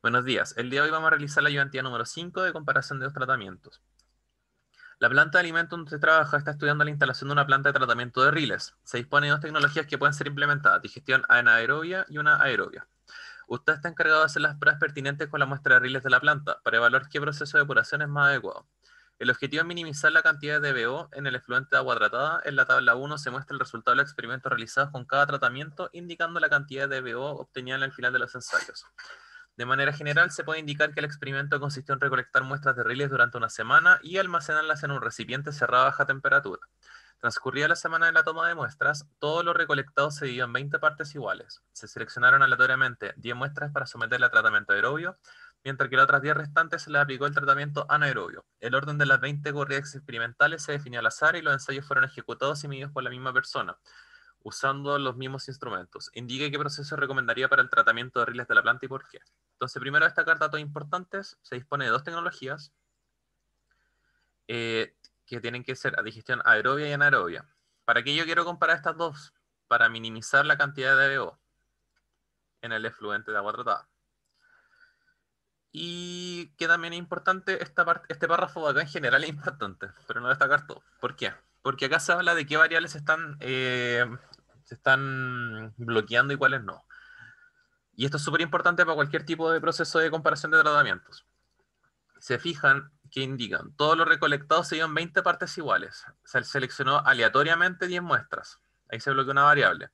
Buenos días. El día de hoy vamos a realizar la ayudantía número 5 de comparación de dos tratamientos. La planta de alimentos donde se trabaja está estudiando la instalación de una planta de tratamiento de riles. Se dispone de dos tecnologías que pueden ser implementadas, digestión anaerobia y una aerobia. Usted está encargado de hacer las pruebas pertinentes con la muestra de riles de la planta para evaluar qué proceso de depuración es más adecuado. El objetivo es minimizar la cantidad de DBO en el efluente de agua tratada. En la tabla 1 se muestra el resultado de los experimentos realizados con cada tratamiento, indicando la cantidad de DBO obtenida en el final de los ensayos. De manera general, se puede indicar que el experimento consistió en recolectar muestras de riles durante una semana y almacenarlas en un recipiente cerrado a baja temperatura. Transcurrida la semana de la toma de muestras, todo lo recolectado se dividió en 20 partes iguales. Se seleccionaron aleatoriamente 10 muestras para someterle a tratamiento aerobio, mientras que las otras 10 restantes se les aplicó el tratamiento anaerobio. El orden de las 20 corridas experimentales se definió al azar y los ensayos fueron ejecutados y medidos por la misma persona, usando los mismos instrumentos. Indique qué proceso recomendaría para el tratamiento de riles de la planta y por qué. Entonces, primero destacar datos importantes. Se dispone de dos tecnologías eh, que tienen que ser a digestión aerobia y anaerobia. ¿Para qué yo quiero comparar estas dos? Para minimizar la cantidad de DO en el efluente de agua tratada. Y que también es importante, este párrafo de acá en general es importante, pero no destacar todo. ¿Por qué? Porque acá se habla de qué variables se están bloqueando y cuáles no. Y esto es súper importante para cualquier tipo de proceso de comparación de tratamientos. Se fijan que indican, todos los recolectados se dieron 20 partes iguales. Se seleccionó aleatoriamente 10 muestras. Ahí se bloqueó una variable.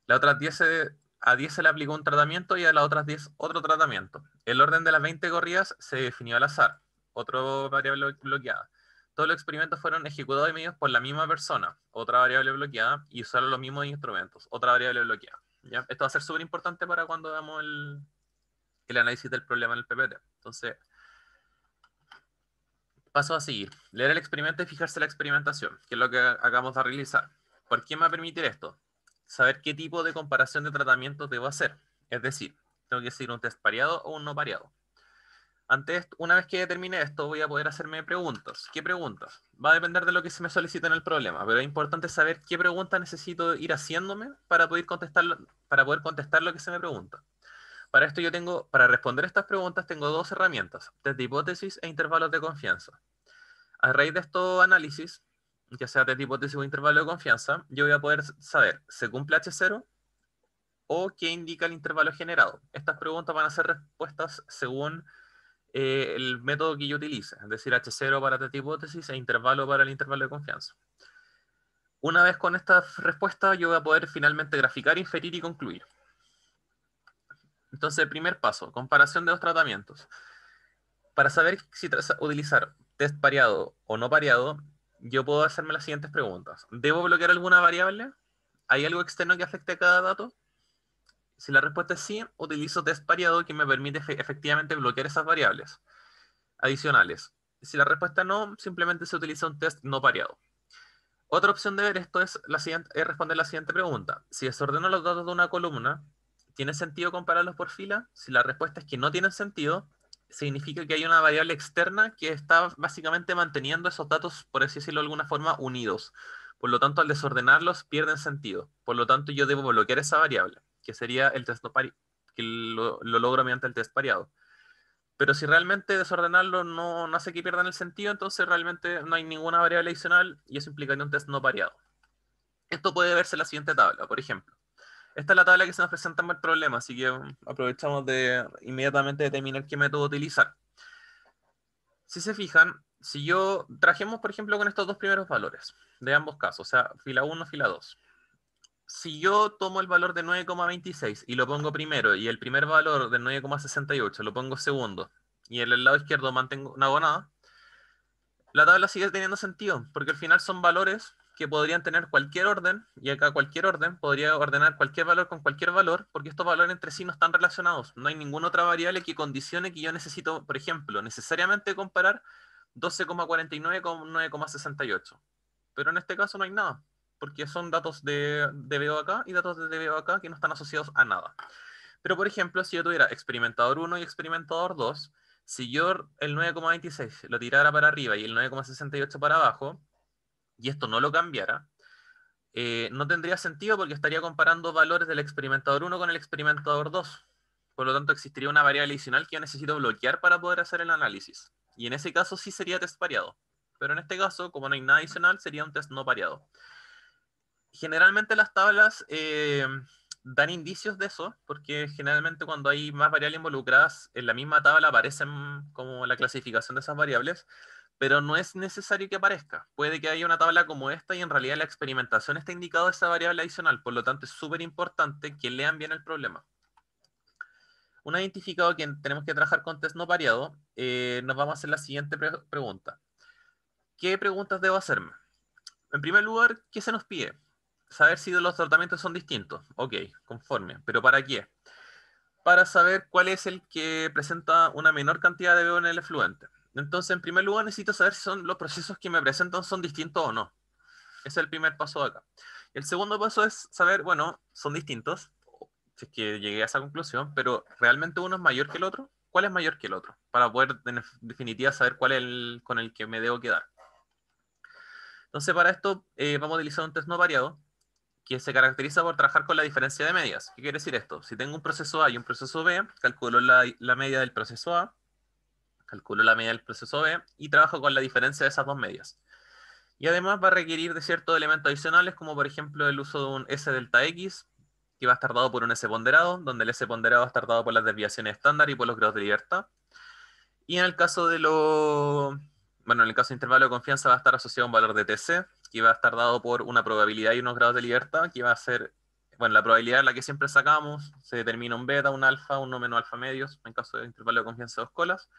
Las otras 10 a 10 se le aplicó un tratamiento y a las otras 10 otro tratamiento. El orden de las 20 corridas se definió al azar. Otra variable bloqueada. Todos los experimentos fueron ejecutados y medidos por la misma persona. Otra variable bloqueada. Y usaron los mismos instrumentos. Otra variable bloqueada. ¿Ya? Esto va a ser súper importante para cuando hagamos el análisis del problema en el PPT. Entonces, paso a seguir. Leer el experimento y fijarse en la experimentación, que es lo que acabamos de realizar. ¿Por qué me va a permitir esto? Saber qué tipo de comparación de tratamientos debo hacer. Es decir, tengo que seguir un test pareado o un no pareado. Una vez que determine esto, voy a poder hacerme preguntas. ¿Qué preguntas? Va a depender de lo que se me solicita en el problema, pero es importante saber qué preguntas necesito ir haciéndome para poder contestar lo que se me pregunta. Para esto para responder estas preguntas, tengo dos herramientas, test de hipótesis e intervalos de confianza. A raíz de estos análisis, ya sea test de hipótesis o intervalo de confianza, yo voy a poder saber, ¿se cumple H0 o qué indica el intervalo generado? Estas preguntas van a ser respuestas según el método que yo utilice, es decir, H0 para test de hipótesis e intervalo para el intervalo de confianza. Una vez con estas respuestas, yo voy a poder finalmente graficar, inferir y concluir. Entonces, el primer paso, comparación de dos tratamientos. Para saber si utilizar test pareado o no pareado, yo puedo hacerme las siguientes preguntas. ¿Debo bloquear alguna variable? ¿Hay algo externo que afecte a cada dato? Si la respuesta es sí, utilizo test pareado que me permite efectivamente bloquear esas variables adicionales. Si la respuesta no, simplemente se utiliza un test no pareado. Otra opción de ver esto es responder la siguiente pregunta. Si desordeno los datos de una columna, ¿tiene sentido compararlos por fila? Si la respuesta es que no tienen sentido, significa que hay una variable externa que está básicamente manteniendo esos datos, por así decirlo de alguna forma, unidos. Por lo tanto, al desordenarlos, pierden sentido. Por lo tanto, yo debo bloquear esa variable, que sería el test no que lo logro mediante el test pareado. Pero si realmente desordenarlo no hace que pierdan el sentido, entonces realmente no hay ninguna variable adicional y eso implicaría un test no pareado. Esto puede verse en la siguiente tabla, por ejemplo. Esta es la tabla que se nos presenta en el problema, así que aprovechamos de inmediatamente determinar qué método utilizar. Si se fijan, si yo trajemos, por ejemplo, con estos dos primeros valores de ambos casos, o sea, fila 1, fila 2. Si yo tomo el valor de 9,26 y lo pongo primero, y el primer valor de 9,68 lo pongo segundo, y en el lado izquierdo no hago nada, la tabla sigue teniendo sentido, porque al final son valores que podrían tener cualquier orden, y acá cualquier orden podría ordenar cualquier valor con cualquier valor, porque estos valores entre sí no están relacionados. No hay ninguna otra variable que condicione que yo necesito, por ejemplo, necesariamente comparar 12,49 con 9,68. Pero en este caso no hay nada, porque son datos de DBO acá y datos de DBO acá que no están asociados a nada. Pero, por ejemplo, si yo tuviera experimentador 1 y experimentador 2, si yo el 9,26 lo tirara para arriba y el 9,68 para abajo, y esto no lo cambiara, no tendría sentido porque estaría comparando valores del experimentador 1 con el experimentador 2. Por lo tanto, existiría una variable adicional que yo necesito bloquear para poder hacer el análisis. Y en ese caso sí sería test pareado. Pero en este caso, como no hay nada adicional, sería un test no pareado. Generalmente las tablas dan indicios de eso, porque generalmente cuando hay más variables involucradas en la misma tabla aparecen como la clasificación de esas variables, pero no es necesario que aparezca. Puede que haya una tabla como esta y en realidad la experimentación está indicada esa variable adicional, por lo tanto es súper importante que lean bien el problema. Una vez identificado que tenemos que trabajar con test no pareado, nos vamos a hacer la siguiente pregunta. ¿Qué preguntas debo hacerme? En primer lugar, ¿qué se nos pide? Saber si los tratamientos son distintos. Ok, conforme. ¿Pero para qué? Para saber cuál es el que presenta una menor cantidad de BO en el efluente. Entonces, en primer lugar, necesito saber si son los procesos que me presentan son distintos o no. Ese es el primer paso de acá. El segundo paso es saber, bueno, son distintos, si es que llegué a esa conclusión, pero ¿realmente uno es mayor que el otro? ¿Cuál es mayor que el otro? Para poder, en definitiva, saber cuál es el con el que me debo quedar. Entonces, para esto vamos a utilizar un test no variado, que se caracteriza por trabajar con la diferencia de medias. ¿Qué quiere decir esto? Si tengo un proceso A y un proceso B, calculo la media del proceso A, calculo la media del proceso B y trabajo con la diferencia de esas dos medias. Y además va a requerir de ciertos elementos adicionales, como por ejemplo el uso de un S delta X, que va a estar dado por un S ponderado, donde el S ponderado va a estar dado por las desviaciones estándar y por los grados de libertad. Y en el caso de bueno, en el caso de intervalo de confianza va a estar asociado a un valor de TC, que va a estar dado por una probabilidad y unos grados de libertad, que va a ser, bueno, la probabilidad es la que siempre sacamos, se determina un beta, un alfa, un no menos alfa medios, en caso de intervalo de confianza de dos colas,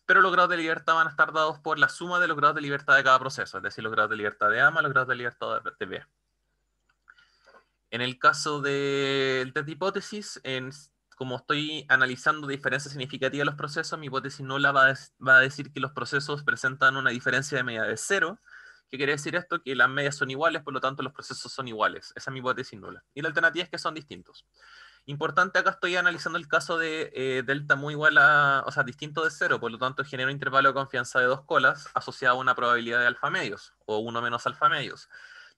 pero los grados de libertad van a estar dados por la suma de los grados de libertad de cada proceso, es decir, los grados de libertad de A más los grados de libertad de B. En el caso del test de hipótesis, como estoy analizando diferencias significativas de los procesos, mi hipótesis nula va a decir que los procesos presentan una diferencia de media de cero. ¿Qué quiere decir esto? Que las medias son iguales, por lo tanto los procesos son iguales. Esa es mi hipótesis nula. Y la alternativa es que son distintos. Importante, acá estoy analizando el caso de delta muy igual a, o sea, distinto de cero, por lo tanto genera un intervalo de confianza de dos colas asociado a una probabilidad de alfa medios, o uno menos alfa medios.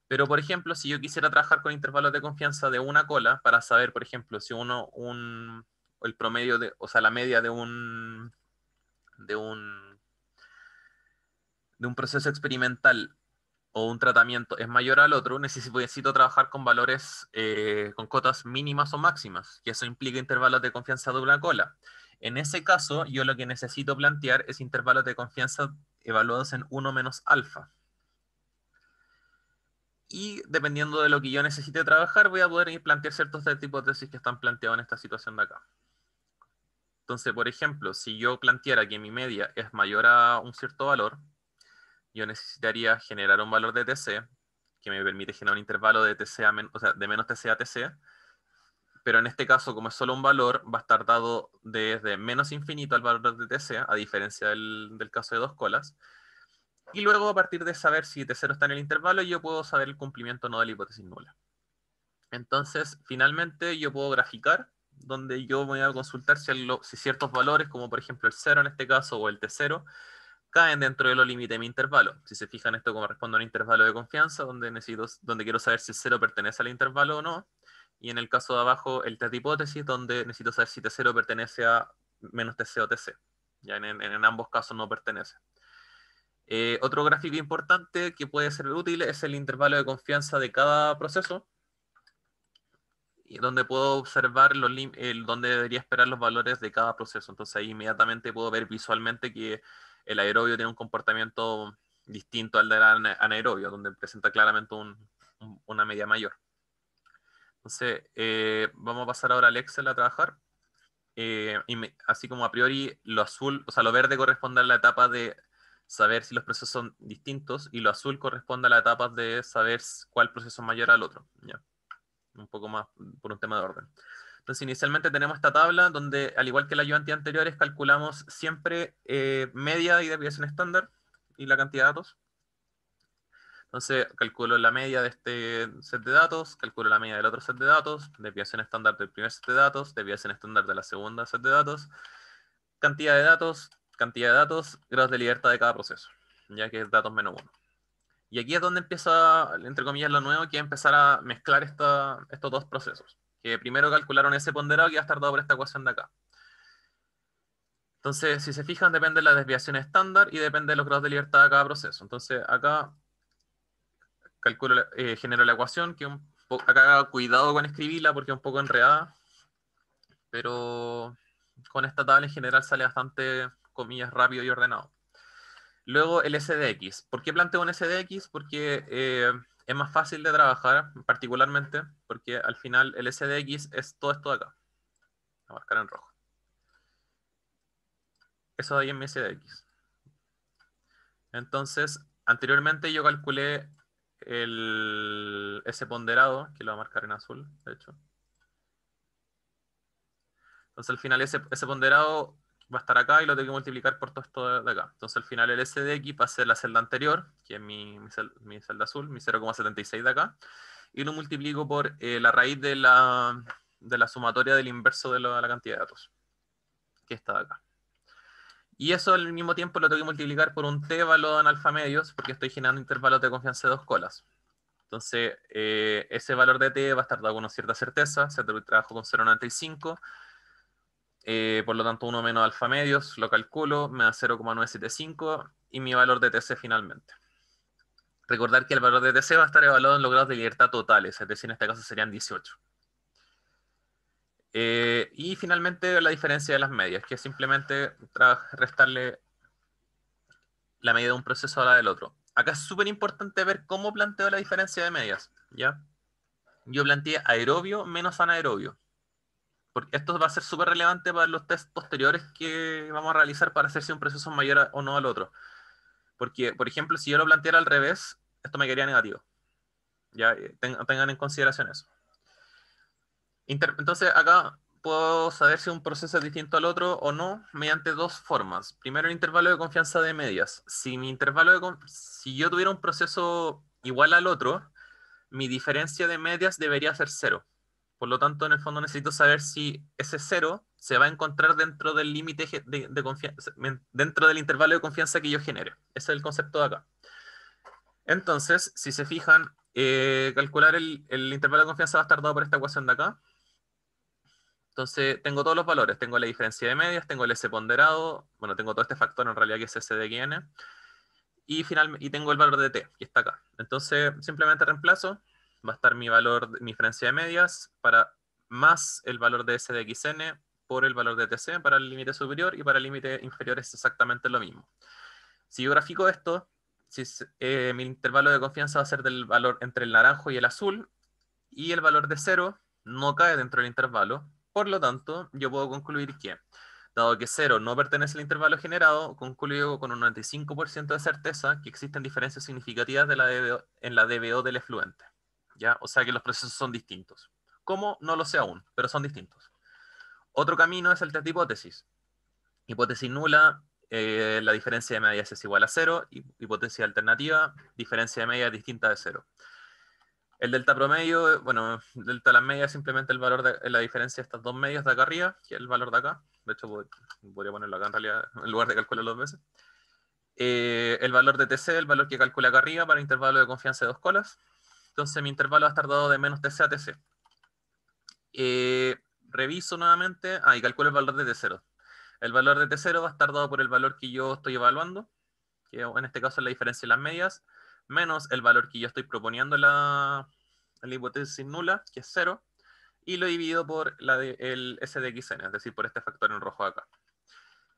Pero, por ejemplo, si yo quisiera trabajar con intervalos de confianza de una cola, para saber, por ejemplo, si el promedio o sea, la media de un, de un proceso experimental o un tratamiento es mayor al otro, necesito trabajar con valores, con cotas mínimas o máximas, que eso implica intervalos de confianza de una cola. En ese caso, yo lo que necesito plantear es intervalos de confianza evaluados en 1 menos alfa. Y dependiendo de lo que yo necesite trabajar, voy a poder plantear ciertos tipos de hipótesis que están planteados en esta situación de acá. Entonces, por ejemplo, si yo planteara que mi media es mayor a un cierto valor, yo necesitaría generar un valor de TC, que me permite generar un intervalo de TC o sea, de menos TC a TC, pero en este caso, como es solo un valor, va a estar dado desde menos infinito al valor de TC, a diferencia del caso de dos colas. Y luego, a partir de saber si T0 está en el intervalo, yo puedo saber el cumplimiento o no de la hipótesis nula. Entonces, finalmente yo puedo graficar, donde yo voy a consultar si ciertos valores, como por ejemplo el 0 en este caso, o el T0, caen dentro de los límites de mi intervalo. Si se fijan, esto corresponde a un intervalo de confianza, donde quiero saber si el 0 pertenece al intervalo o no. Y en el caso de abajo, el test de hipótesis, donde necesito saber si T0 pertenece a menos TC o TC. Ya en ambos casos no pertenece. Otro gráfico importante que puede ser útil es el intervalo de confianza de cada proceso, y donde puedo observar dónde debería esperar los valores de cada proceso. Entonces ahí inmediatamente puedo ver visualmente que el aerobio tiene un comportamiento distinto al del anaerobio, donde presenta claramente una media mayor. Entonces, vamos a pasar ahora al Excel a trabajar. Así como a priori lo azul, o sea, lo verde corresponde a la etapa de saber si los procesos son distintos, y lo azul corresponde a la etapa de saber cuál proceso es mayor al otro. ¿Ya? Un poco más por un tema de orden. Entonces, inicialmente tenemos esta tabla donde, al igual que la ayudante anteriores, calculamos siempre media y desviación estándar y la cantidad de datos. Entonces, calculo la media de este set de datos, calculo la media del otro set de datos, desviación estándar del primer set de datos, desviación estándar de la segunda set de datos, cantidad de datos, grados de libertad de cada proceso, ya que es datos menos uno. Y aquí es donde empieza, entre comillas, lo nuevo, que es empezar a mezclar estos dos procesos. que primero calcularon ese ponderado que va a estar dado por esta ecuación de acá. Entonces, si se fijan, depende de la desviación estándar y depende de los grados de libertad de cada proceso. Entonces, acá genero la ecuación, que acá cuidado con escribirla porque es un poco enredada, pero con esta tabla en general sale bastante, comillas, rápido y ordenado. Luego el SDX. ¿Por qué planteo un SDX? Porque es más fácil de trabajar, particularmente, porque al final el SDX es todo esto de acá. Voy a marcar en rojo. Eso de ahí es mi SDX. Entonces, anteriormente yo calculé ese ponderado, que lo voy a marcar en azul, de hecho. Entonces al final ese ponderado va a estar acá y lo tengo que multiplicar por todo esto de acá. Entonces al final el SDX va a ser la celda anterior, que es mi celda azul, mi 0,76 de acá, y lo multiplico por la raíz de la sumatoria del inverso de la cantidad de datos, que está de acá. Y eso al mismo tiempo lo tengo que multiplicar por un t-valor en alfa medios, porque estoy generando intervalos de confianza de dos colas. Entonces, ese valor de t va a estar dado con una cierta certeza, trabajo con 0,95, por lo tanto 1 menos alfa medios, lo calculo, me da 0,975 y mi valor de TC finalmente. Recordar que el valor de TC va a estar evaluado en los grados de libertad totales, es decir, en este caso serían 18. Y finalmente la diferencia de las medias, que es simplemente restarle la medida de un proceso a la del otro. Acá es súper importante ver cómo planteo la diferencia de medias, ¿ya? Yo planteé aerobio menos anaerobio, porque esto va a ser súper relevante para los test posteriores que vamos a realizar para hacer si un proceso es mayor o no al otro. Porque, por ejemplo, si yo lo planteara al revés, esto me quedaría negativo. Ya, tengan en consideración eso. Entonces, acá puedo saber si un proceso es distinto al otro o no mediante dos formas. Primero, el intervalo de confianza de medias. Si yo tuviera un proceso igual al otro, mi diferencia de medias debería ser cero. Por lo tanto, en el fondo necesito saber si ese cero se va a encontrar dentro del límite de confianza, dentro del intervalo de confianza que yo genere. Ese es el concepto de acá. Entonces, si se fijan, calcular el intervalo de confianza va a estar dado por esta ecuación de acá. Entonces, tengo todos los valores. Tengo la diferencia de medias, tengo el S ponderado, bueno, tengo todo este factor en realidad que es S de XN, y tengo el valor de T, que está acá. Entonces, simplemente reemplazo, va a estar mi diferencia de medias, más el valor de S de XN por el valor de TC para el límite superior, y para el límite inferior es exactamente lo mismo. Si yo grafico esto, mi intervalo de confianza va a ser del valor entre el naranjo y el azul, y el valor de 0 no cae dentro del intervalo. Por lo tanto, yo puedo concluir que, dado que 0 no pertenece al intervalo generado, concluyo con un 95% de certeza que existen diferencias significativas en la DBO del efluente. ¿Ya? O sea que los procesos son distintos. ¿Cómo? No lo sé aún, pero son distintos. Otro camino es el test de hipótesis. Hipótesis nula, la diferencia de medias es igual a 0. Hipótesis alternativa, diferencia de medias distinta de 0. El delta promedio, bueno, el delta de las medias es simplemente el valor de la diferencia de estas dos medias de acá arriba, que es el valor de acá. De hecho, podría ponerlo acá en realidad, en lugar de calcularlo dos veces. El valor de TC, el valor que calcula acá arriba para intervalo de confianza de dos colas. Entonces mi intervalo va a estar dado de menos TC a TC. Reviso nuevamente, y calculo el valor de T0. El valor de T0 va a estar dado por el valor que yo estoy evaluando, que en este caso es la diferencia de las medias, menos el valor que yo estoy proponiendo en la hipótesis nula, que es 0, y lo divido por el SDXN, es decir, por este factor en rojo acá.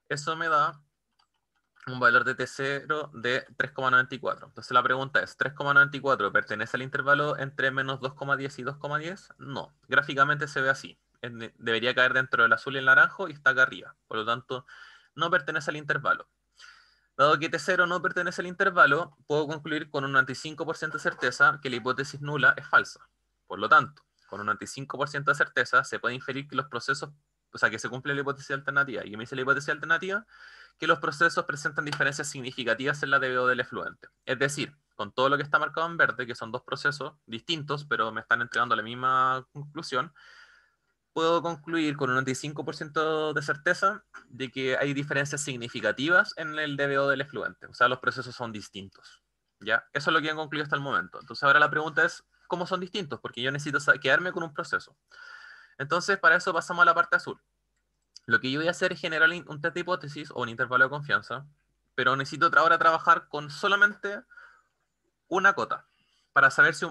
Eso me da un valor de T0 de 3,94. Entonces la pregunta es, ¿3,94 pertenece al intervalo entre menos 2,10 y 2,10? No, gráficamente se ve así. Debería caer dentro del azul y el naranjo y está acá arriba. Por lo tanto, no pertenece al intervalo. Dado que T0 no pertenece al intervalo, puedo concluir con un 95% de certeza que la hipótesis nula es falsa. Por lo tanto, con un 95% de certeza se puede inferir que los procesos, o sea, que se cumple la hipótesis alternativa. ¿Y qué me dice la hipótesis alternativa? Que los procesos presentan diferencias significativas en la DBO del efluente. Es decir, con todo lo que está marcado en verde, que son dos procesos distintos, pero me están entregando la misma conclusión, puedo concluir con un 95% de certeza de que hay diferencias significativas en el DBO del efluente. O sea, los procesos son distintos. ¿Ya? Eso es lo que he concluido hasta el momento. Entonces ahora la pregunta es, ¿cómo son distintos? Porque yo necesito quedarme con un proceso. Entonces, para eso pasamos a la parte azul. Lo que yo voy a hacer es generar un test de hipótesis o un intervalo de confianza, pero necesito ahora trabajar con solamente una cota para saber si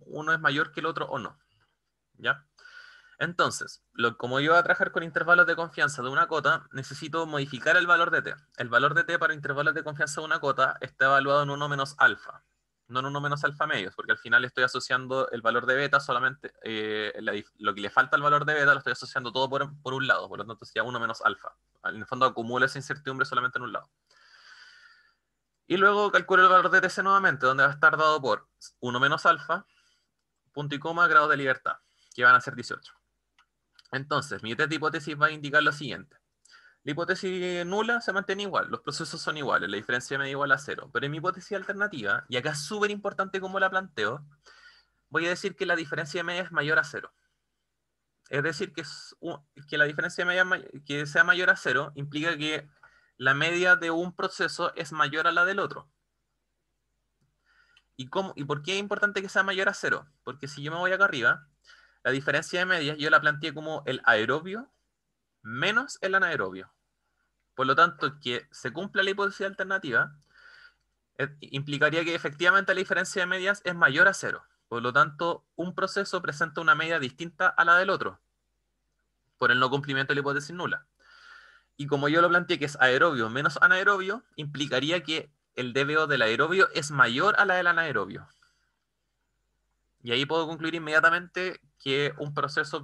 uno es mayor que el otro o no. ¿Ya? Entonces, como yo voy a trabajar con intervalos de confianza de una cota, necesito modificar el valor de t. El valor de t para intervalos de confianza de una cota está evaluado en 1 menos alfa, no en 1 menos alfa medios, porque al final estoy asociando el valor de beta solamente, lo que le falta al valor de beta lo estoy asociando todo por un lado, por lo tanto sería 1 menos alfa. En el fondo acumulo esa incertidumbre solamente en un lado. Y luego calculo el valor de TC nuevamente, donde va a estar dado por 1 menos alfa, punto y coma, grados de libertad, que van a ser 18. Entonces, mi test de hipótesis va a indicar lo siguiente. La hipótesis nula se mantiene igual, los procesos son iguales, la diferencia media igual a cero. Pero en mi hipótesis alternativa, y acá es súper importante cómo la planteo, voy a decir que la diferencia media es mayor a cero. Es decir, que la diferencia media que sea mayor a cero implica que la media de un proceso es mayor a la del otro. ¿Y por qué es importante que sea mayor a cero? Porque si yo me voy acá arriba, la diferencia de medias yo la planteé como el aerobio menos el anaerobio. Por lo tanto, que se cumpla la hipótesis alternativa implicaría que efectivamente la diferencia de medias es mayor a cero. Por lo tanto, un proceso presenta una media distinta a la del otro, por el no cumplimiento de la hipótesis nula. Y como yo lo planteé que es aerobio menos anaerobio, implicaría que el DBO del aerobio es mayor a la del anaerobio. Y ahí puedo concluir inmediatamente que un proceso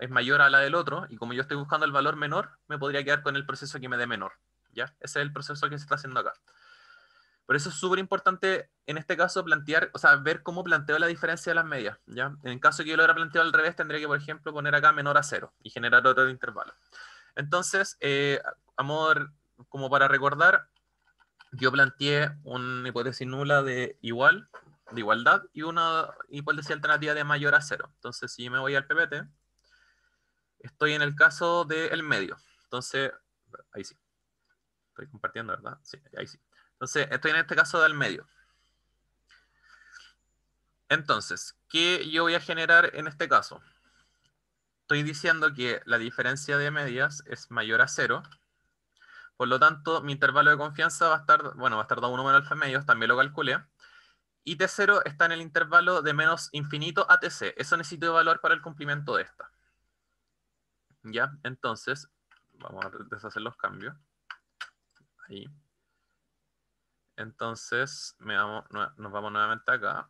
es mayor a la del otro, y como yo estoy buscando el valor menor, me podría quedar con el proceso que me dé menor. ¿Ya? Ese es el proceso que se está haciendo acá. Por eso es súper importante en este caso plantear, o sea, ver cómo planteo la diferencia de las medias. ¿Ya? En el caso que yo lo hubiera planteado al revés, tendría que, por ejemplo, poner acá menor a cero y generar otro intervalo. Entonces, amor, como para recordar, yo planteé una hipótesis nula de igualdad, y una hipótesis alternativa de mayor a cero. Entonces, si yo me voy al PPT, estoy en el caso del medio. Entonces, ahí sí. Estoy compartiendo, ¿verdad? Sí, ahí sí. Entonces, estoy en este caso del medio. Entonces, ¿qué yo voy a generar en este caso? Estoy diciendo que la diferencia de medias es mayor a cero. Por lo tanto, mi intervalo de confianza va a estar, bueno, va a estar dado 1 menos alfa medios, también lo calculé. Y T0 está en el intervalo de menos infinito a TC. Eso necesito evaluar para el cumplimiento de esta. ¿Ya? Entonces, vamos a deshacer los cambios. Ahí. Entonces, nos vamos nuevamente acá.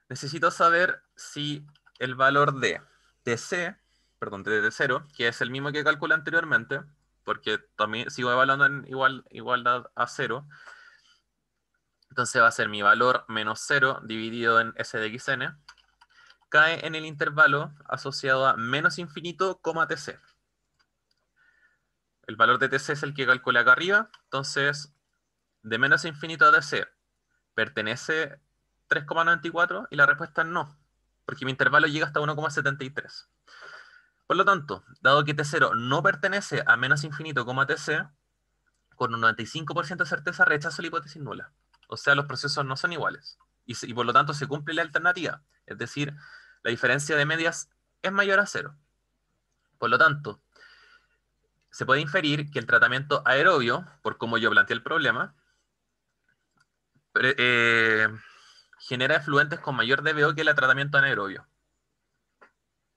Necesito saber si el valor de TC, perdón, de T0, que es el mismo que calculé anteriormente, porque también sigo evaluando en igualdad a cero, entonces va a ser mi valor menos 0 dividido en S de xn, cae en el intervalo asociado a menos infinito, TC. El valor de TC es el que calculé acá arriba, entonces de menos infinito a TC, ¿pertenece 3,94? Y la respuesta es no, porque mi intervalo llega hasta 1,73. Por lo tanto, dado que T0 no pertenece a menos infinito, TC, con un 95% de certeza rechazo la hipótesis nula. O sea, los procesos no son iguales. Y por lo tanto se cumple la alternativa. Es decir, la diferencia de medias es mayor a cero. Por lo tanto, se puede inferir que el tratamiento aerobio, por como yo planteé el problema, eh, genera efluentes con mayor DBO que el tratamiento anaerobio.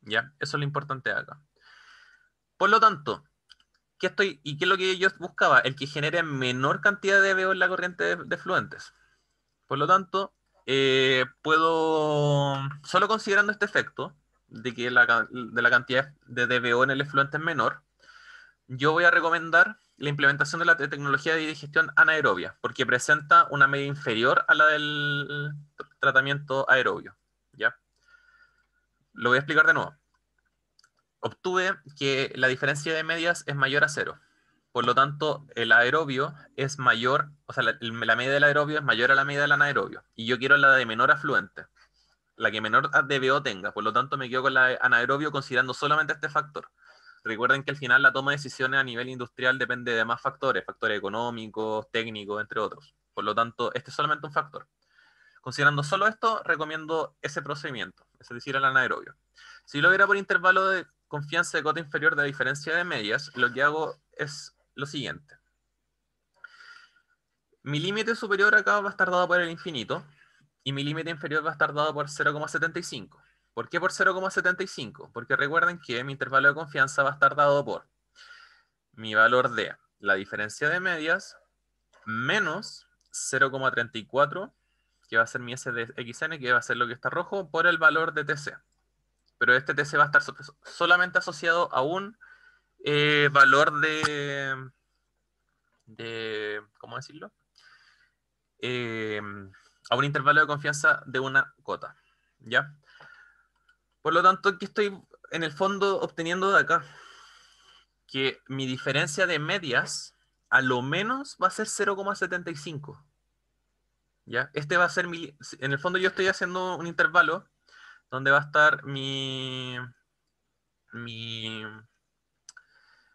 ¿Ya? Eso es lo importante acá. Por lo tanto, ¿qué es lo que yo buscaba? El que genere menor cantidad de DBO en la corriente de efluentes. Por lo tanto, solo considerando este efecto, de que de la cantidad de DBO en el efluente es menor, yo voy a recomendar la implementación de la tecnología de digestión anaerobia, porque presenta una media inferior a la del tratamiento aerobio. ¿Ya? Lo voy a explicar de nuevo. Obtuve que la diferencia de medias es mayor a cero. Por lo tanto, el aerobio es mayor, o sea, la media del aerobio es mayor a la media del anaerobio. Y yo quiero la de menor afluente, la que menor DBO tenga. Por lo tanto, me quedo con la de anaerobio considerando solamente este factor. Recuerden que al final la toma de decisiones a nivel industrial depende de más factores, factores económicos, técnicos, entre otros. Por lo tanto, este es solamente un factor. Considerando solo esto, recomiendo ese procedimiento, es decir, el anaerobio. Si lo viera por intervalo de confianza de cota inferior de diferencia de medias, lo que hago es lo siguiente. Mi límite superior acá va a estar dado por el infinito y mi límite inferior va a estar dado por 0,75. ¿Por qué por 0,75? Porque recuerden que mi intervalo de confianza va a estar dado por mi valor de la diferencia de medias menos 0,34, que va a ser mi S de XN, que va a ser lo que está rojo, por el valor de TC. Pero este TC va a estar solamente asociado a un valor ¿cómo decirlo? A un intervalo de confianza de una cota, ¿ya? Por lo tanto, ¿qué estoy en el fondo obteniendo de acá? Que mi diferencia de medias a lo menos va a ser 0,75, ¿ya? Este va a ser mi... En el fondo yo estoy haciendo un intervalo donde va a estar mi, mis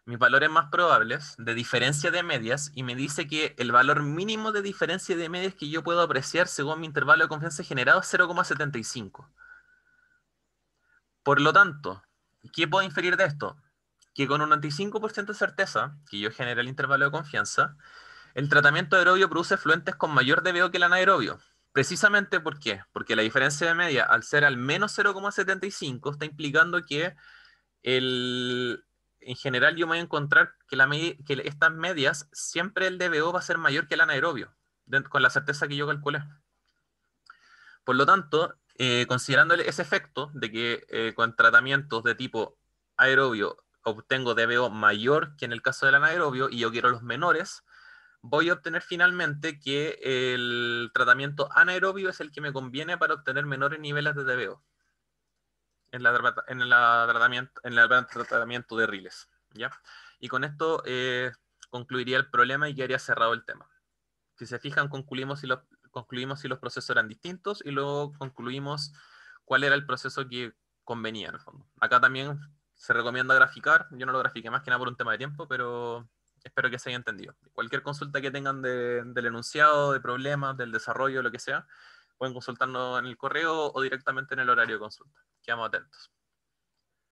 valores más probables de diferencia de medias y me dice que el valor mínimo de diferencia de medias que yo puedo apreciar según mi intervalo de confianza generado es 0,75. Por lo tanto, ¿qué puedo inferir de esto? Que con un 95% de certeza, que yo genere el intervalo de confianza, el tratamiento aerobio produce fluentes con mayor DBO que el anaerobio. Precisamente ¿por qué? Porque la diferencia de media, al ser al menos 0,75, está implicando que en general yo me voy a encontrar que estas medias, siempre el DBO va a ser mayor que el anaerobio, con la certeza que yo calculé. Por lo tanto, considerando ese efecto de que con tratamientos de tipo aerobio obtengo DBO mayor que en el caso del anaerobio y yo quiero los menores, voy a obtener finalmente que el tratamiento anaerobio es el que me conviene para obtener menores niveles de DBO en el tratamiento de riles, ¿ya? Y con esto concluiría el problema y quedaría cerrado el tema. Si se fijan, concluimos si los procesos eran distintos y luego concluimos cuál era el proceso que convenía en el fondo. Acá también se recomienda graficar, yo no lo grafiqué más que nada por un tema de tiempo, pero espero que se haya entendido. Cualquier consulta que tengan del enunciado, de problemas, del desarrollo, lo que sea, pueden consultarnos en el correo o directamente en el horario de consulta. Quedamos atentos.